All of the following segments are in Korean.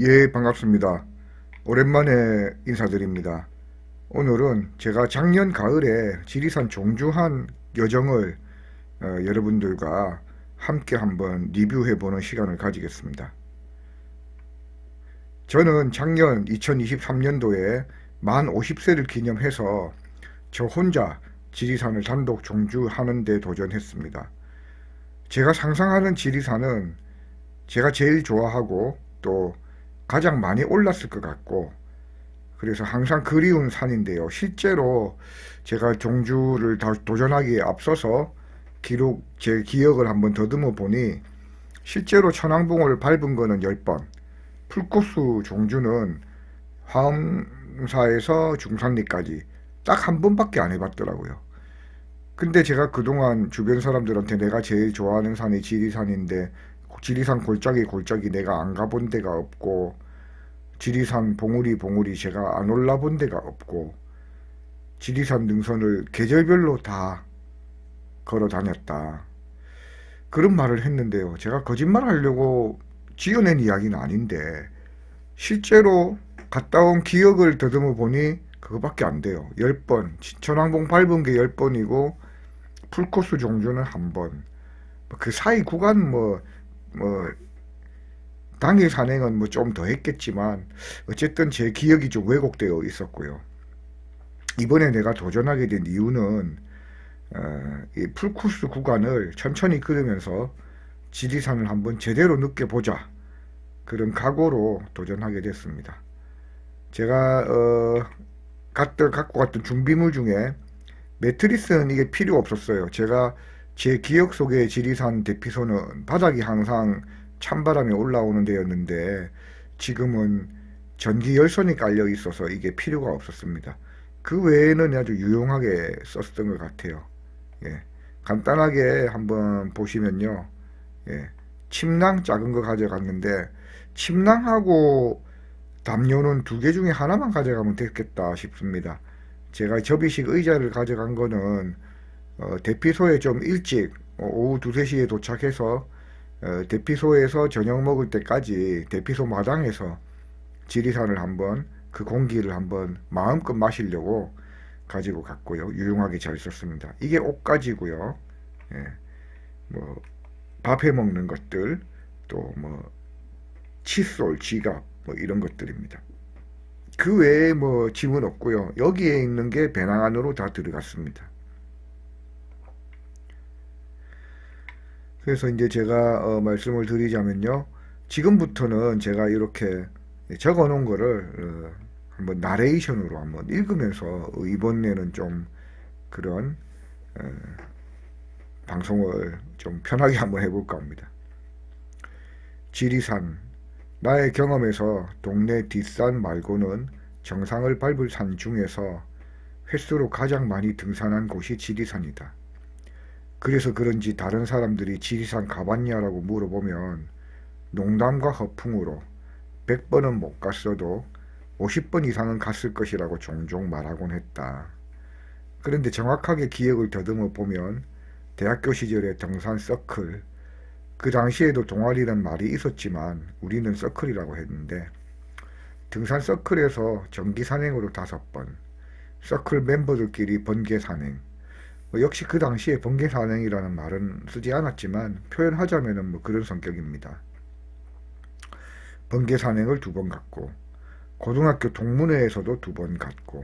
예, 반갑습니다. 오랜만에 인사드립니다. 오늘은 제가 작년 가을에 지리산 종주한 여정을 여러분들과 함께 한번 리뷰해보는 시간을 가지겠습니다. 저는 작년 2023년도에 만 50세를 기념해서 저 혼자 지리산을 단독 종주하는 데 도전했습니다. 제가 상상하는 지리산은 제가 제일 좋아하고 또 가장 많이 올랐을 것 같고, 그래서 항상 그리운 산인데요. 실제로 제가 종주를 도전하기에 앞서서 제 기억을 한번 더듬어 보니 실제로 천왕봉을 밟은 거는 10번, 풀코스 종주는 화엄사에서 중산리까지 딱 한 번밖에 안 해봤더라고요. 근데 제가 그동안 주변 사람들한테 내가 제일 좋아하는 산이 지리산인데 지리산 골짜기 내가 안 가본 데가 없고, 지리산 봉우리 제가 안 올라본 데가 없고, 지리산 능선을 계절별로 다 걸어 다녔다, 그런 말을 했는데요. 제가 거짓말 하려고 지어낸 이야기는 아닌데 실제로 갔다 온 기억을 더듬어 보니 그거밖에 안 돼요. 10번, 천왕봉 밟은 게 10번이고 풀코스 종주는 1번. 그 사이 구간 당일 산행은 좀 더 했겠지만 어쨌든 제 기억이 좀 왜곡되어 있었고요. 이번에 내가 도전하게 된 이유는 이 풀코스 구간을 천천히 걸으면서 지리산을 한번 제대로 느껴보자, 그런 각오로 도전하게 됐습니다. 제가 갖고 갔던 준비물 중에 매트리스는 이게 필요 없었어요. 제가 제 기억 속의 지리산 대피소는 바닥이 항상 찬바람이 올라오는 데였는데 지금은 전기 열선이 깔려 있어서 이게 필요가 없었습니다. 그 외에는 아주 유용하게 썼던 것 같아요. 예, 간단하게 한번 보시면요. 예, 침낭 작은 거 가져갔는데 침낭하고 담요는 2개 중에 하나만 가져가면 됐겠다 싶습니다. 제가 접이식 의자를 가져간 거는 대피소에 좀 일찍 오후 2, 3시에 도착해서 대피소에서 저녁 먹을 때까지 대피소 마당에서 지리산을 한번, 그 공기를 한번 마음껏 마시려고 가지고 갔고요. 유용하게 잘 썼습니다. 이게 옷가지고요. 예, 밥해 먹는 것들, 또 칫솔, 지갑 이런 것들입니다. 그 외에 짐은 없고요. 여기에 있는 게 배낭 안으로 다 들어갔습니다. 그래서 이제 제가 말씀을 드리자면요. 지금부터는 제가 이렇게 적어 놓은 거를 한번 나레이션으로 한번 읽으면서 이번에는 좀 그런 방송을 좀 편하게 한번 해볼까 합니다. 지리산, 나의 경험에서 동네 뒷산 말고는 정상을 밟을 산 중에서 횟수로 가장 많이 등산한 곳이 지리산이다. 그래서 그런지 다른 사람들이 지리산 가봤냐라고 물어보면 농담과 허풍으로 100번은 못 갔어도 50번 이상은 갔을 것이라고 종종 말하곤 했다. 그런데 정확하게 기억을 더듬어 보면 대학교 시절의 등산 서클, 그 당시에도 동아리란 말이 있었지만 우리는 서클이라고 했는데, 등산 서클에서 정기 산행으로 5번, 서클 멤버들끼리 번개 산행, 역시 그 당시에 번개 산행이라는 말은 쓰지 않았지만 표현하자면 그런 성격입니다. 번개 산행을 2번 갔고, 고등학교 동문회에서도 2번 갔고,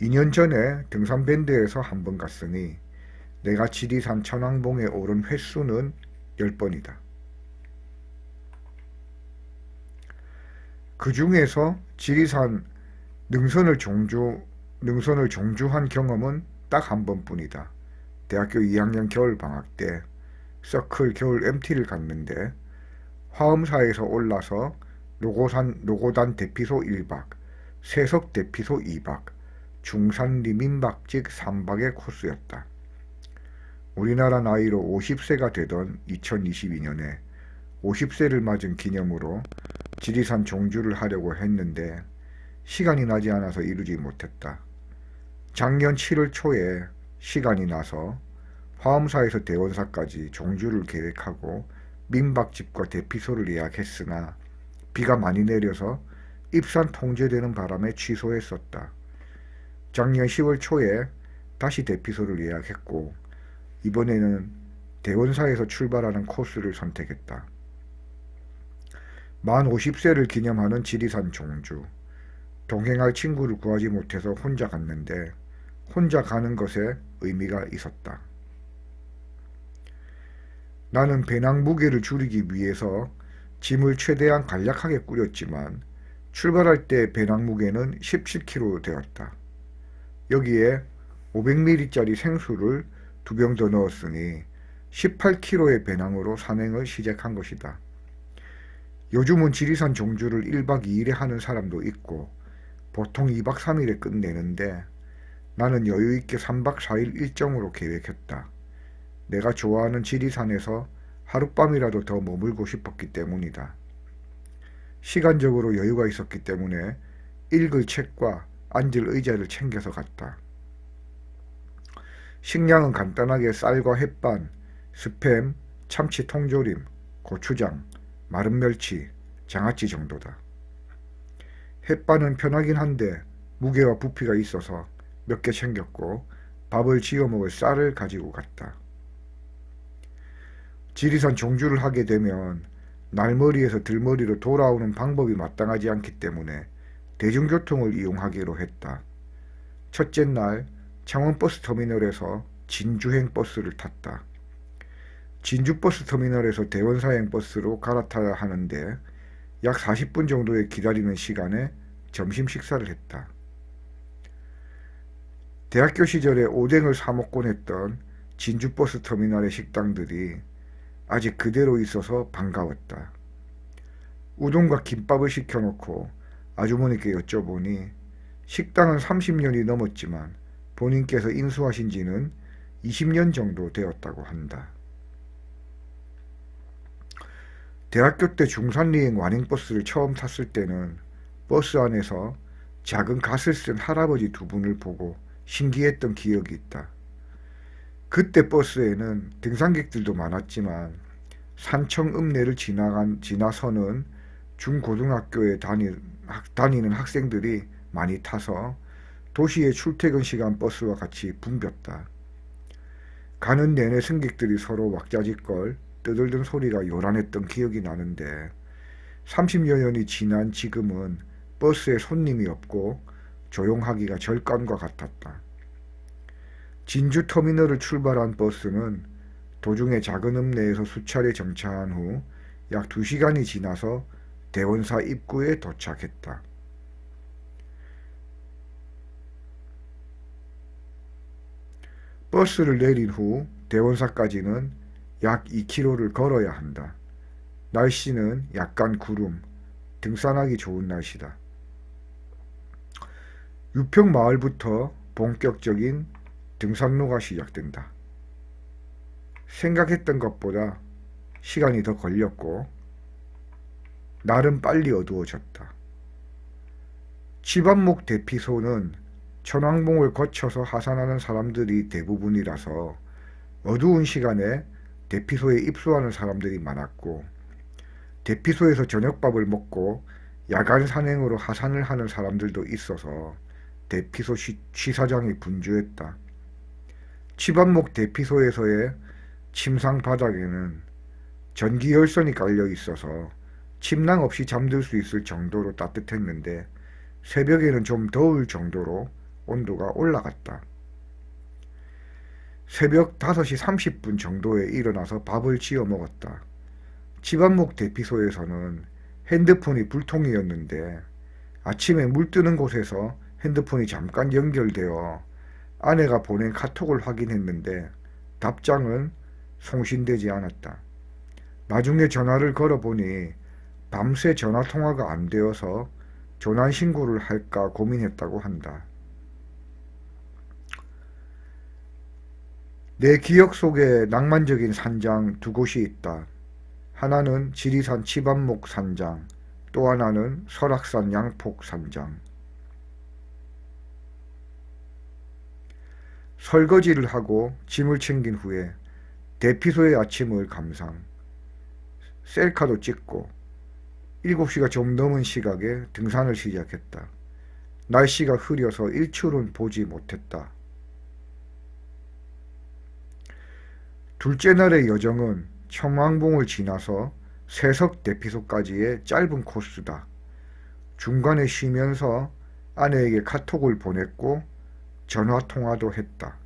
2년 전에 등산 밴드에서 1번 갔으니 내가 지리산 천왕봉에 오른 횟수는 10번이다. 그 중에서 지리산 능선을 종주한 경험은 딱 1번뿐이다. 대학교 2학년 겨울방학 때 서클 겨울 MT를 갔는데 화엄사에서 올라서 노고단 대피소 1박, 세석 대피소 2박, 중산리 민박직 3박의 코스였다. 우리나라 나이로 50세가 되던 2022년에 50세를 맞은 기념으로 지리산 종주를 하려고 했는데 시간이 나지 않아서 이루지 못했다. 작년 7월 초에 시간이 나서 화엄사에서 대원사까지 종주를 계획하고 민박집과 대피소를 예약했으나 비가 많이 내려서 입산 통제되는 바람에 취소했었다. 작년 10월 초에 다시 대피소를 예약했고 이번에는 대원사에서 출발하는 코스를 선택했다. 만 50세를 기념하는 지리산 종주. 동행할 친구를 구하지 못해서 혼자 갔는데 혼자 가는 것에 의미가 있었다. 나는 배낭 무게를 줄이기 위해서 짐을 최대한 간략하게 꾸렸지만 출발할 때 배낭 무게는 17kg 되었다. 여기에 500ml짜리 생수를 2병 더 넣었으니 18kg의 배낭으로 산행을 시작한 것이다. 요즘은 지리산 종주를 1박 2일에 하는 사람도 있고 보통 2박 3일에 끝내는데 나는 여유있게 3박 4일 일정으로 계획했다. 내가 좋아하는 지리산에서 하룻밤이라도 더 머물고 싶었기 때문이다. 시간적으로 여유가 있었기 때문에 읽을 책과 앉을 의자를 챙겨서 갔다. 식량은 간단하게 쌀과 햇반, 스팸, 참치 통조림, 고추장, 마른 멸치, 장아찌 정도다. 햇반은 편하긴 한데 무게와 부피가 있어서 몇 개 챙겼고 밥을 지어 먹을 쌀을 가지고 갔다. 지리산 종주를 하게 되면 날머리에서 들머리로 돌아오는 방법이 마땅하지 않기 때문에 대중교통을 이용하기로 했다. 첫째 날 창원버스터미널에서 진주행 버스를 탔다. 진주버스터미널에서 대원사행 버스로 갈아타야 하는데 약 40분 정도의 기다리는 시간에 점심 식사를 했다. 대학교 시절에 오뎅을 사 먹곤 했던 진주버스터미널의 식당들이 아직 그대로 있어서 반가웠다. 우동과 김밥을 시켜놓고 아주머니께 여쭤보니 식당은 30년이 넘었지만 본인께서 인수하신 지는 20년 정도 되었다고 한다. 대학교 때 중산리행 완행버스를 처음 탔을 때는 버스 안에서 작은 갓을 쓴 할아버지 두 분을 보고 신기했던 기억이 있다. 그때 버스에는 등산객들도 많았지만 산청 읍내를 지나서는 중고등학교에 다니는 학생들이 많이 타서 도시의 출퇴근 시간 버스와 같이 붐볐다. 가는 내내 승객들이 서로 왁자지껄 떠들던 소리가 요란했던 기억이 나는데 30여 년이 지난 지금은 버스에 손님이 없고 조용하기가 절간과 같았다. 진주터미널을 출발한 버스는 도중에 작은 읍내에서 수차례 정차한 후 약 2시간이 지나서 대원사 입구에 도착했다. 버스를 내린 후 대원사까지는 약 2km를 걸어야 한다. 날씨는 약간 구름, 등산하기 좋은 날씨다. 유평마을부터 본격적인 등산로가 시작된다. 생각했던 것보다 시간이 더 걸렸고 날은 빨리 어두워졌다. 치반목 대피소는 천왕봉을 거쳐서 하산하는 사람들이 대부분이라서 어두운 시간에 대피소에 입소하는 사람들이 많았고 대피소에서 저녁밥을 먹고 야간 산행으로 하산을 하는 사람들도 있어서 대피소 취사장이 분주했다. 치반목 대피소에서의 침상 바닥에는 전기 열선이 깔려 있어서 침낭 없이 잠들 수 있을 정도로 따뜻했는데 새벽에는 좀 더울 정도로 온도가 올라갔다. 새벽 5시 30분 정도에 일어나서 밥을 지어 먹었다. 치반목 대피소에서는 핸드폰이 불통이었는데 아침에 물 뜨는 곳에서 핸드폰이 잠깐 연결되어 아내가 보낸 카톡을 확인했는데 답장은 송신되지 않았다. 나중에 전화를 걸어보니 밤새 전화통화가 안 되어서 조난신고를 할까 고민했다고 한다. 내 기억 속에 낭만적인 산장 두 곳이 있다. 하나는 지리산 치반목 산장, 또 하나는 설악산 양폭 산장. 설거지를 하고 짐을 챙긴 후에 대피소의 아침을 감상, 셀카도 찍고 7시가 좀 넘은 시각에 등산을 시작했다. 날씨가 흐려서 일출은 보지 못했다. 둘째 날의 여정은 청왕봉을 지나서 세석 대피소까지의 짧은 코스다. 중간에 쉬면서 아내에게 카톡을 보냈고 전화통화도 했다.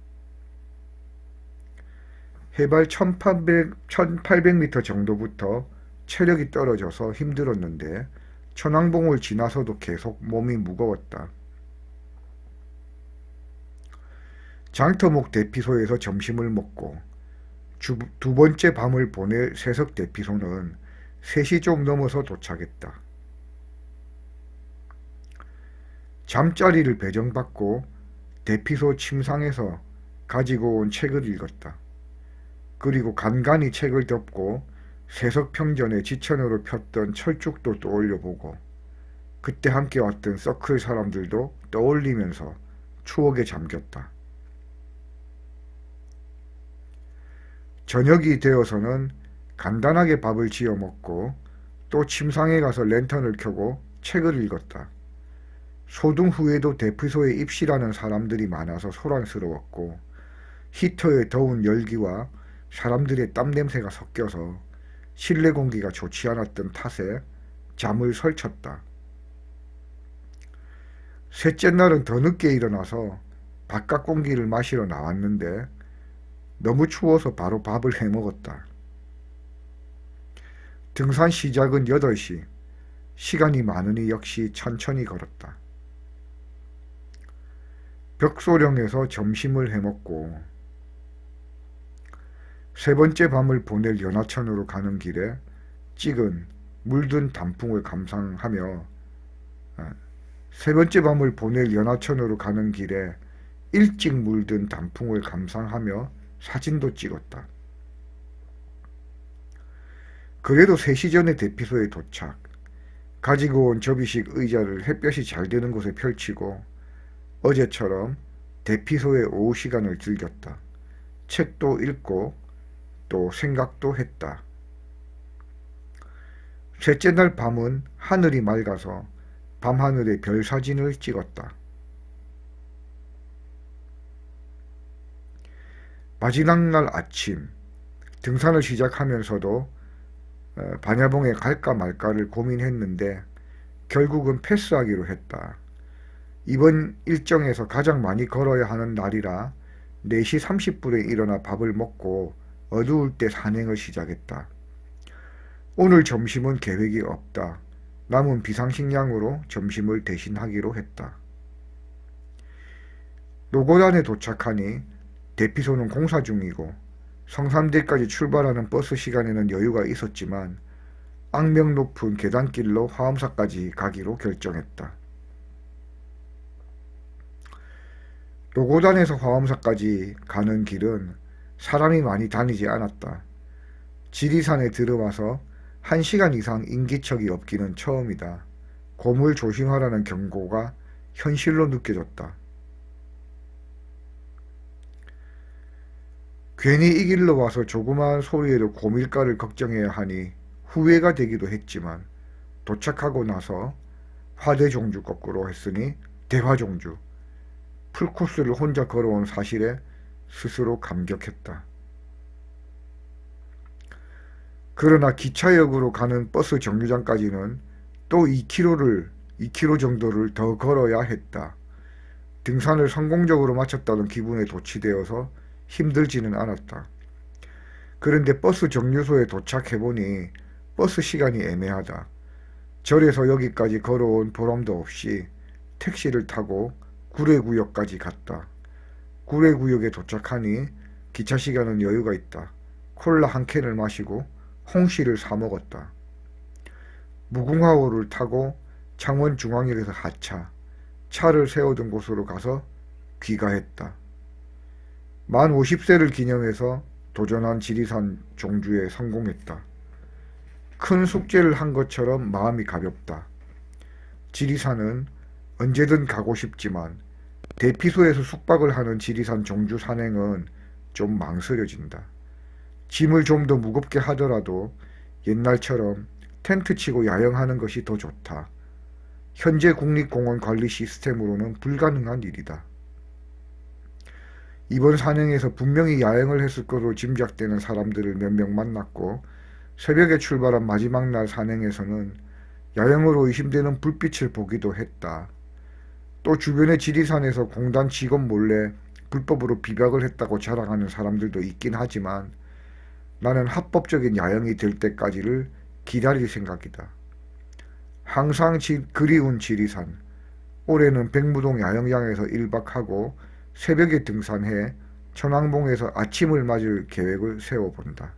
해발 1800m 정도부터 체력이 떨어져서 힘들었는데 천왕봉을 지나서도 계속 몸이 무거웠다. 장터목 대피소에서 점심을 먹고 두 번째 밤을 보낼 세석 대피소는 3시 좀 넘어서 도착했다. 잠자리를 배정받고 대피소 침상에서 가지고 온 책을 읽었다. 그리고 간간히 책을 덮고 세석평전에 지천으로 폈던 철쭉도 떠올려보고 그때 함께 왔던 서클 사람들도 떠올리면서 추억에 잠겼다. 저녁이 되어서는 간단하게 밥을 지어 먹고 또 침상에 가서 랜턴을 켜고 책을 읽었다. 소등 후에도 대피소에 입실하는 사람들이 많아서 소란스러웠고 히터의 더운 열기와 사람들의 땀냄새가 섞여서 실내 공기가 좋지 않았던 탓에 잠을 설쳤다. 셋째 날은 더 늦게 일어나서 바깥 공기를 마시러 나왔는데 너무 추워서 바로 밥을 해먹었다. 등산 시작은 8시. 시간이 많으니 역시 천천히 걸었다. 벽소령에서 점심을 해먹고 세 번째 밤을 보낼 연하천으로 가는 길에 찍은 물든 단풍을 감상하며 세 번째 밤을 보낼 연하천으로 가는 길에 일찍 물든 단풍을 감상하며 사진도 찍었다. 그래도 3시 전에 대피소에 도착. 가지고 온 접이식 의자를 햇볕이 잘 드는 곳에 펼치고 어제처럼 대피소의 오후 시간을 즐겼다. 책도 읽고 또 생각도 했다. 셋째 날 밤은 하늘이 맑아서 밤하늘의 별 사진을 찍었다. 마지막 날 아침 등산을 시작하면서도 반야봉에 갈까 말까를 고민했는데 결국은 패스하기로 했다. 이번 일정에서 가장 많이 걸어야 하는 날이라 4시 30분에 일어나 밥을 먹고 어두울 때 산행을 시작했다. 오늘 점심은 계획이 없다. 남은 비상식량으로 점심을 대신하기로 했다. 노고단에 도착하니 대피소는 공사 중이고 성산대까지 출발하는 버스 시간에는 여유가 있었지만 악명 높은 계단길로 화엄사까지 가기로 결정했다. 노고단에서 화엄사까지 가는 길은 사람이 많이 다니지 않았다. 지리산에 들어와서 1시간 이상 인기척이 없기는 처음이다. 고물 조심하라는 경고가 현실로 느껴졌다. 괜히 이 길로 와서 조그마한 소리에도 고밀가를 걱정해야 하니 후회가 되기도 했지만 도착하고 나서 화대종주 거꾸로 했으니 대화종주. 풀코스를 혼자 걸어온 사실에 스스로 감격했다. 그러나 기차역으로 가는 버스 정류장까지는 또 2km 정도를 더 걸어야 했다. 등산을 성공적으로 마쳤다는 기분에 도취되어서 힘들지는 않았다. 그런데 버스 정류소에 도착해보니 버스 시간이 애매하다. 절에서 여기까지 걸어온 보람도 없이 택시를 타고 구례구역까지 갔다. 구례구역에 도착하니 기차 시간은 여유가 있다. 콜라 한 캔을 마시고 홍시를 사 먹었다. 무궁화호를 타고 창원중앙역에서 하차, 차를 세우던 곳으로 가서 귀가했다. 만 50세를 기념해서 도전한 지리산 종주에 성공했다. 큰 숙제를 한 것처럼 마음이 가볍다. 지리산은 언제든 가고 싶지만 대피소에서 숙박을 하는 지리산 종주 산행은 좀 망설여진다. 짐을 좀 더 무겁게 하더라도 옛날처럼 텐트 치고 야영하는 것이 더 좋다. 현재 국립공원 관리 시스템으로는 불가능한 일이다. 이번 산행에서 분명히 야영을 했을 것으로 짐작되는 사람들을 몇 명 만났고, 새벽에 출발한 마지막 날 산행에서는 야영으로 의심되는 불빛을 보기도 했다. 또 주변의 지리산에서 공단 직원 몰래 불법으로 비박을 했다고 자랑하는 사람들도 있긴 하지만 나는 합법적인 야영이 될 때까지를 기다릴 생각이다. 항상 그리운 지리산. 올해는 백무동 야영장에서 1박하고 새벽에 등산해 천왕봉에서 아침을 맞을 계획을 세워본다.